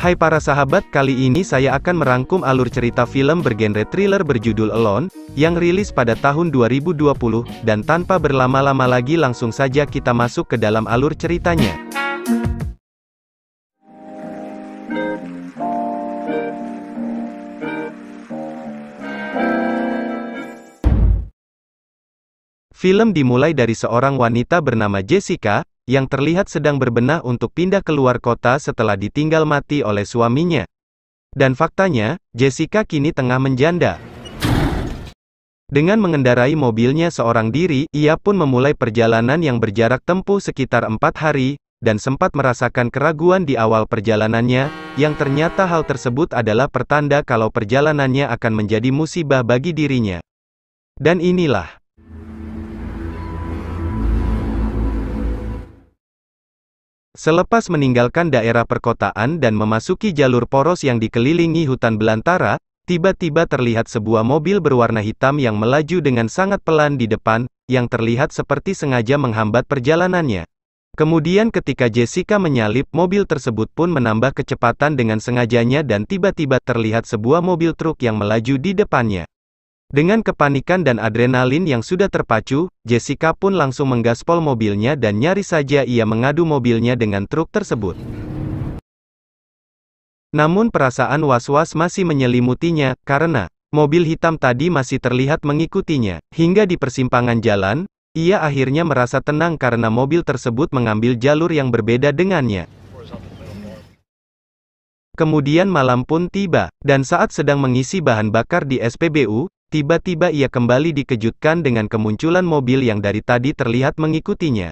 Hai para sahabat, kali ini saya akan merangkum alur cerita film bergenre thriller berjudul Alone, yang rilis pada tahun 2020, dan tanpa berlama-lama lagi langsung saja kita masuk ke dalam alur ceritanya. Film dimulai dari seorang wanita bernama Jessica, yang terlihat sedang berbenah untuk pindah keluar kota setelah ditinggal mati oleh suaminya. Dan faktanya, Jessica kini tengah menjanda. Dengan mengendarai mobilnya seorang diri, ia pun memulai perjalanan yang berjarak tempuh sekitar 4 hari, dan sempat merasakan keraguan di awal perjalanannya, yang ternyata hal tersebut adalah pertanda kalau perjalanannya akan menjadi musibah bagi dirinya. Dan inilah selepas meninggalkan daerah perkotaan dan memasuki jalur poros yang dikelilingi hutan belantara, tiba-tiba terlihat sebuah mobil berwarna hitam yang melaju dengan sangat pelan di depan, yang terlihat seperti sengaja menghambat perjalanannya. Kemudian ketika Jessica menyalip, mobil tersebut pun menambah kecepatan dengan sengajanya dan tiba-tiba terlihat sebuah mobil truk yang melaju di depannya. Dengan kepanikan dan adrenalin yang sudah terpacu, Jessica pun langsung menggaspol mobilnya dan nyaris saja ia mengadu mobilnya dengan truk tersebut. Namun perasaan was-was masih menyelimutinya, karena mobil hitam tadi masih terlihat mengikutinya. Hingga di persimpangan jalan, ia akhirnya merasa tenang karena mobil tersebut mengambil jalur yang berbeda dengannya. Kemudian malam pun tiba, dan saat sedang mengisi bahan bakar di SPBU, tiba-tiba ia kembali dikejutkan dengan kemunculan mobil yang dari tadi terlihat mengikutinya.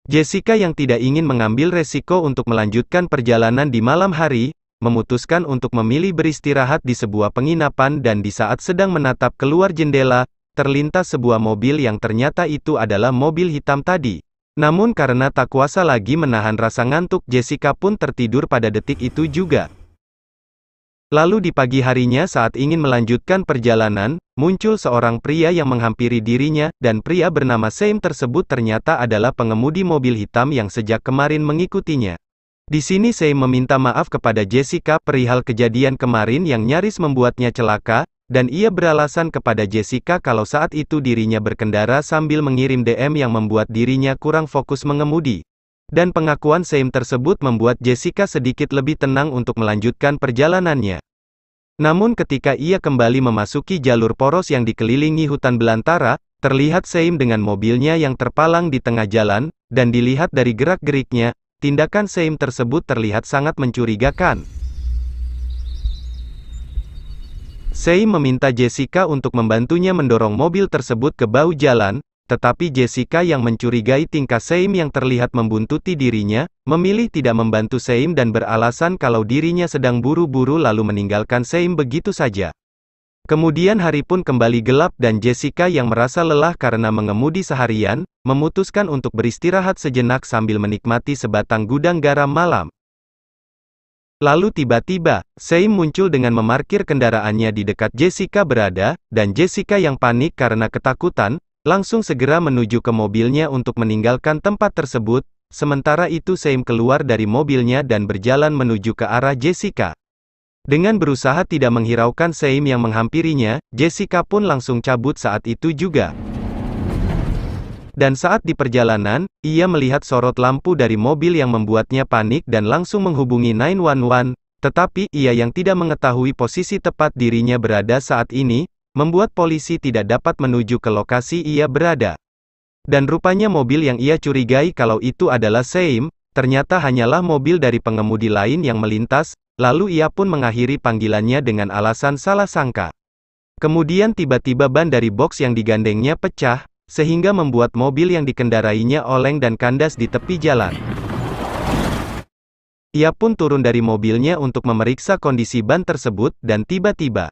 Jessica yang tidak ingin mengambil resiko untuk melanjutkan perjalanan di malam hari, memutuskan untuk memilih beristirahat di sebuah penginapan dan di saat sedang menatap keluar jendela, terlintas sebuah mobil yang ternyata itu adalah mobil hitam tadi. Namun karena tak kuasa lagi menahan rasa ngantuk, Jessica pun tertidur pada detik itu juga. Lalu di pagi harinya saat ingin melanjutkan perjalanan, muncul seorang pria yang menghampiri dirinya, dan pria bernama Sam tersebut ternyata adalah pengemudi mobil hitam yang sejak kemarin mengikutinya. Di sini Sam meminta maaf kepada Jessica perihal kejadian kemarin yang nyaris membuatnya celaka, dan ia beralasan kepada Jessica kalau saat itu dirinya berkendara sambil mengirim DM yang membuat dirinya kurang fokus mengemudi. Dan pengakuan Sam tersebut membuat Jessica sedikit lebih tenang untuk melanjutkan perjalanannya. Namun ketika ia kembali memasuki jalur poros yang dikelilingi hutan belantara, terlihat Sam dengan mobilnya yang terpalang di tengah jalan, dan dilihat dari gerak-geriknya, tindakan Sam tersebut terlihat sangat mencurigakan. Sam meminta Jessica untuk membantunya mendorong mobil tersebut ke bahu jalan, tetapi Jessica yang mencurigai tingkah Sam yang terlihat membuntuti dirinya, memilih tidak membantu Sam dan beralasan kalau dirinya sedang buru-buru lalu meninggalkan Sam begitu saja. Kemudian hari pun kembali gelap dan Jessica yang merasa lelah karena mengemudi seharian, memutuskan untuk beristirahat sejenak sambil menikmati sebatang gudang garam malam. Lalu tiba-tiba, Sam muncul dengan memarkir kendaraannya di dekat Jessica berada, dan Jessica yang panik karena ketakutan, langsung segera menuju ke mobilnya untuk meninggalkan tempat tersebut, sementara itu Sam keluar dari mobilnya dan berjalan menuju ke arah Jessica. Dengan berusaha tidak menghiraukan Sam yang menghampirinya, Jessica pun langsung cabut saat itu juga. Dan saat di perjalanan, ia melihat sorot lampu dari mobil yang membuatnya panik dan langsung menghubungi 911, tetapi ia yang tidak mengetahui posisi tepat dirinya berada saat ini, membuat polisi tidak dapat menuju ke lokasi ia berada. Dan rupanya mobil yang ia curigai kalau itu adalah Sam, ternyata hanyalah mobil dari pengemudi lain yang melintas, lalu ia pun mengakhiri panggilannya dengan alasan salah sangka. Kemudian tiba-tiba ban dari box yang digandengnya pecah, sehingga membuat mobil yang dikendarainya oleng dan kandas di tepi jalan. Ia pun turun dari mobilnya untuk memeriksa kondisi ban tersebut, dan tiba-tiba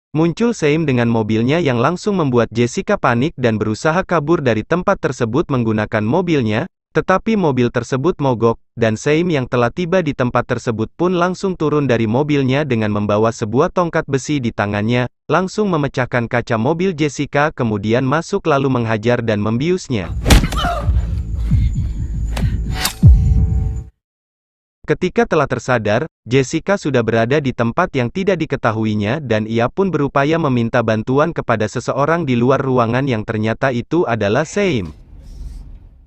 muncul Sam dengan mobilnya yang langsung membuat Jessica panik dan berusaha kabur dari tempat tersebut menggunakan mobilnya, tetapi mobil tersebut mogok, dan Sam yang telah tiba di tempat tersebut pun langsung turun dari mobilnya dengan membawa sebuah tongkat besi di tangannya, langsung memecahkan kaca mobil Jessica kemudian masuk lalu menghajar dan membiusnya. Ketika telah tersadar, Jessica sudah berada di tempat yang tidak diketahuinya dan ia pun berupaya meminta bantuan kepada seseorang di luar ruangan yang ternyata itu adalah Seim.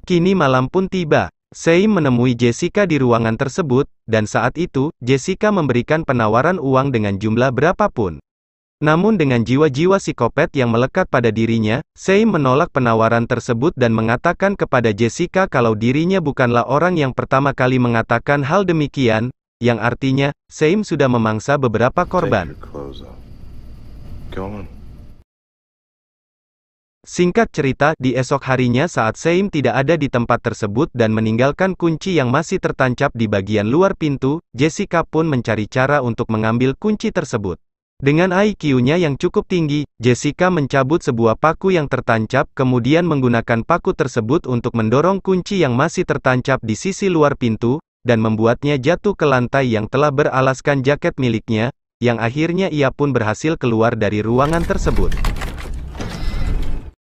Kini malam pun tiba. Seim menemui Jessica di ruangan tersebut, dan saat itu, Jessica memberikan penawaran uang dengan jumlah berapapun. Namun dengan jiwa-jiwa psikopat yang melekat pada dirinya, Seim menolak penawaran tersebut dan mengatakan kepada Jessica kalau dirinya bukanlah orang yang pertama kali mengatakan hal demikian, yang artinya, Seim sudah memangsa beberapa korban. Singkat cerita, di esok harinya saat Seim tidak ada di tempat tersebut dan meninggalkan kunci yang masih tertancap di bagian luar pintu, Jessica pun mencari cara untuk mengambil kunci tersebut. Dengan IQ-nya yang cukup tinggi, Jessica mencabut sebuah paku yang tertancap kemudian menggunakan paku tersebut untuk mendorong kunci yang masih tertancap di sisi luar pintu, dan membuatnya jatuh ke lantai yang telah beralaskan jaket miliknya, yang akhirnya ia pun berhasil keluar dari ruangan tersebut.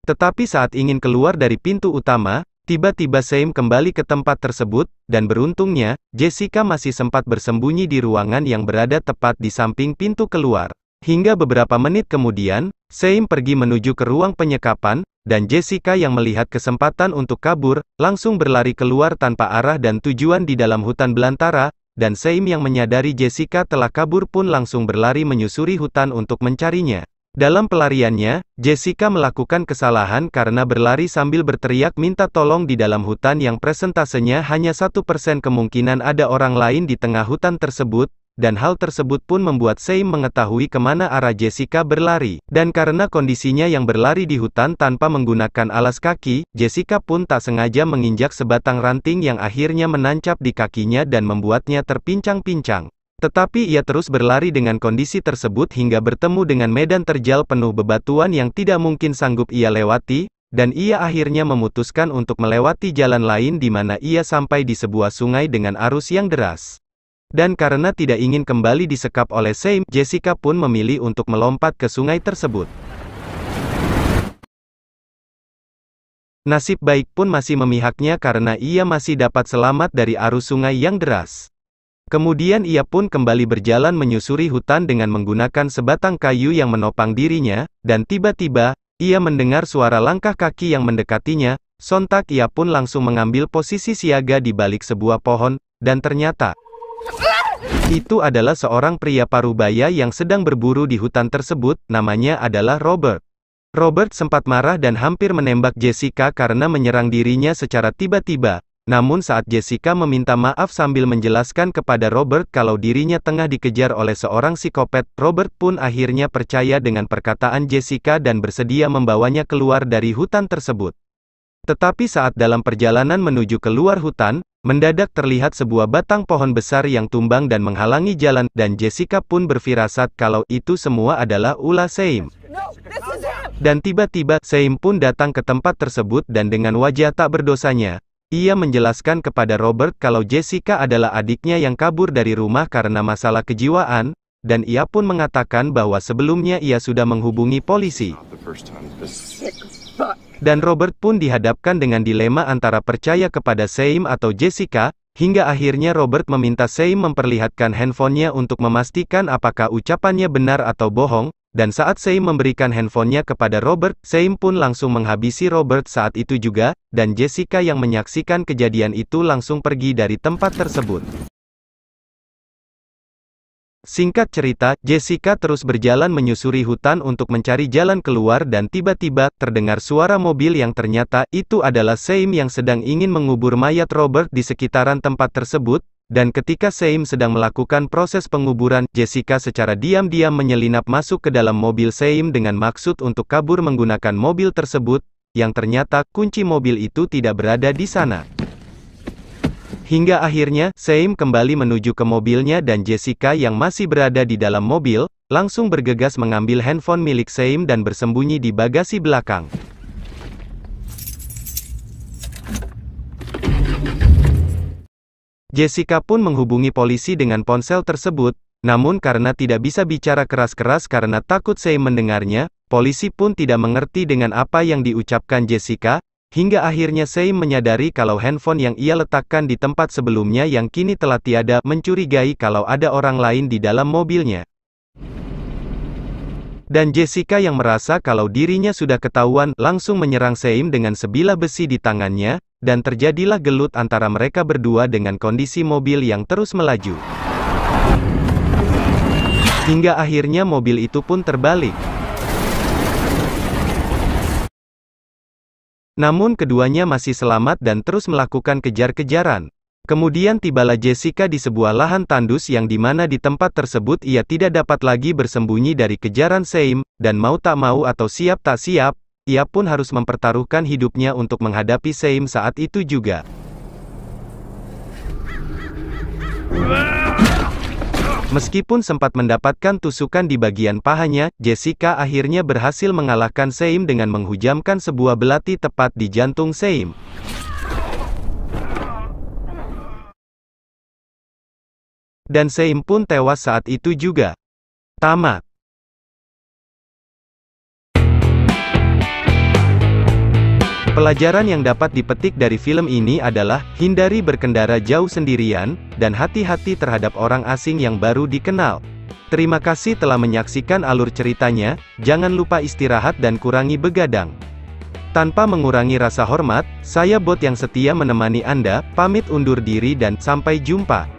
Tetapi saat ingin keluar dari pintu utama, tiba-tiba Seim kembali ke tempat tersebut, dan beruntungnya, Jessica masih sempat bersembunyi di ruangan yang berada tepat di samping pintu keluar. Hingga beberapa menit kemudian, Seim pergi menuju ke ruang penyekapan, dan Jessica yang melihat kesempatan untuk kabur, langsung berlari keluar tanpa arah dan tujuan di dalam hutan belantara, dan Seim yang menyadari Jessica telah kabur pun langsung berlari menyusuri hutan untuk mencarinya. Dalam pelariannya, Jessica melakukan kesalahan karena berlari sambil berteriak minta tolong di dalam hutan yang presentasenya hanya 1% kemungkinan ada orang lain di tengah hutan tersebut, dan hal tersebut pun membuat Seim mengetahui kemana arah Jessica berlari. Dan karena kondisinya yang berlari di hutan tanpa menggunakan alas kaki, Jessica pun tak sengaja menginjak sebatang ranting yang akhirnya menancap di kakinya dan membuatnya terpincang-pincang. Tetapi ia terus berlari dengan kondisi tersebut hingga bertemu dengan medan terjal penuh bebatuan yang tidak mungkin sanggup ia lewati, dan ia akhirnya memutuskan untuk melewati jalan lain di mana ia sampai di sebuah sungai dengan arus yang deras. Dan karena tidak ingin kembali disekap oleh Seim, Jessica pun memilih untuk melompat ke sungai tersebut. Nasib baik pun masih memihaknya karena ia masih dapat selamat dari arus sungai yang deras. Kemudian ia pun kembali berjalan menyusuri hutan dengan menggunakan sebatang kayu yang menopang dirinya, dan tiba-tiba, ia mendengar suara langkah kaki yang mendekatinya, sontak ia pun langsung mengambil posisi siaga di balik sebuah pohon, dan ternyata, itu adalah seorang pria parubaya yang sedang berburu di hutan tersebut, namanya adalah Robert. Robert sempat marah dan hampir menembak Jessica karena menyerang dirinya secara tiba-tiba. Namun saat Jessica meminta maaf sambil menjelaskan kepada Robert kalau dirinya tengah dikejar oleh seorang psikopat, Robert pun akhirnya percaya dengan perkataan Jessica dan bersedia membawanya keluar dari hutan tersebut. Tetapi saat dalam perjalanan menuju keluar hutan, mendadak terlihat sebuah batang pohon besar yang tumbang dan menghalangi jalan, dan Jessica pun berfirasat kalau itu semua adalah ulah Seim. Dan tiba-tiba, Seim pun datang ke tempat tersebut dan dengan wajah tak berdosanya, ia menjelaskan kepada Robert kalau Jessica adalah adiknya yang kabur dari rumah karena masalah kejiwaan, dan ia pun mengatakan bahwa sebelumnya ia sudah menghubungi polisi. Dan Robert pun dihadapkan dengan dilema antara percaya kepada Seim atau Jessica, hingga akhirnya Robert meminta Seim memperlihatkan handphonenya untuk memastikan apakah ucapannya benar atau bohong. Dan saat Seim memberikan handphonenya kepada Robert, Seim pun langsung menghabisi Robert saat itu juga, dan Jessica yang menyaksikan kejadian itu langsung pergi dari tempat tersebut. Singkat cerita, Jessica terus berjalan menyusuri hutan untuk mencari jalan keluar dan tiba-tiba, terdengar suara mobil yang ternyata itu adalah Seim yang sedang ingin mengubur mayat Robert di sekitaran tempat tersebut. Dan ketika Seim sedang melakukan proses penguburan, Jessica secara diam-diam menyelinap masuk ke dalam mobil Seim dengan maksud untuk kabur menggunakan mobil tersebut, yang ternyata kunci mobil itu tidak berada di sana. Hingga akhirnya, Seim kembali menuju ke mobilnya dan Jessica yang masih berada di dalam mobil, langsung bergegas mengambil handphone milik Seim dan bersembunyi di bagasi belakang. Jessica pun menghubungi polisi dengan ponsel tersebut, namun karena tidak bisa bicara keras-keras karena takut Seim mendengarnya, polisi pun tidak mengerti dengan apa yang diucapkan Jessica, Hingga akhirnya Seim menyadari kalau handphone yang ia letakkan di tempat sebelumnya yang kini telah tiada, mencurigai kalau ada orang lain di dalam mobilnya. Dan Jessica yang merasa kalau dirinya sudah ketahuan, langsung menyerang Seim dengan sebilah besi di tangannya, dan terjadilah gelut antara mereka berdua dengan kondisi mobil yang terus melaju. Hingga akhirnya mobil itu pun terbalik. Namun keduanya masih selamat dan terus melakukan kejar-kejaran. Kemudian tibalah Jessica di sebuah lahan tandus yang dimana di tempat tersebut ia tidak dapat lagi bersembunyi dari kejaran Seim, dan mau tak mau atau siap tak siap, ia pun harus mempertaruhkan hidupnya untuk menghadapi Seim saat itu juga. Meskipun sempat mendapatkan tusukan di bagian pahanya, Jessica akhirnya berhasil mengalahkan Seim dengan menghujamkan sebuah belati tepat di jantung Seim. Dan Seim pun tewas saat itu juga. Tamat. Pelajaran yang dapat dipetik dari film ini adalah, hindari berkendara jauh sendirian, dan hati-hati terhadap orang asing yang baru dikenal. Terima kasih telah menyaksikan alur ceritanya, jangan lupa istirahat dan kurangi begadang. Tanpa mengurangi rasa hormat, saya Bot yang setia menemani Anda, pamit undur diri dan sampai jumpa.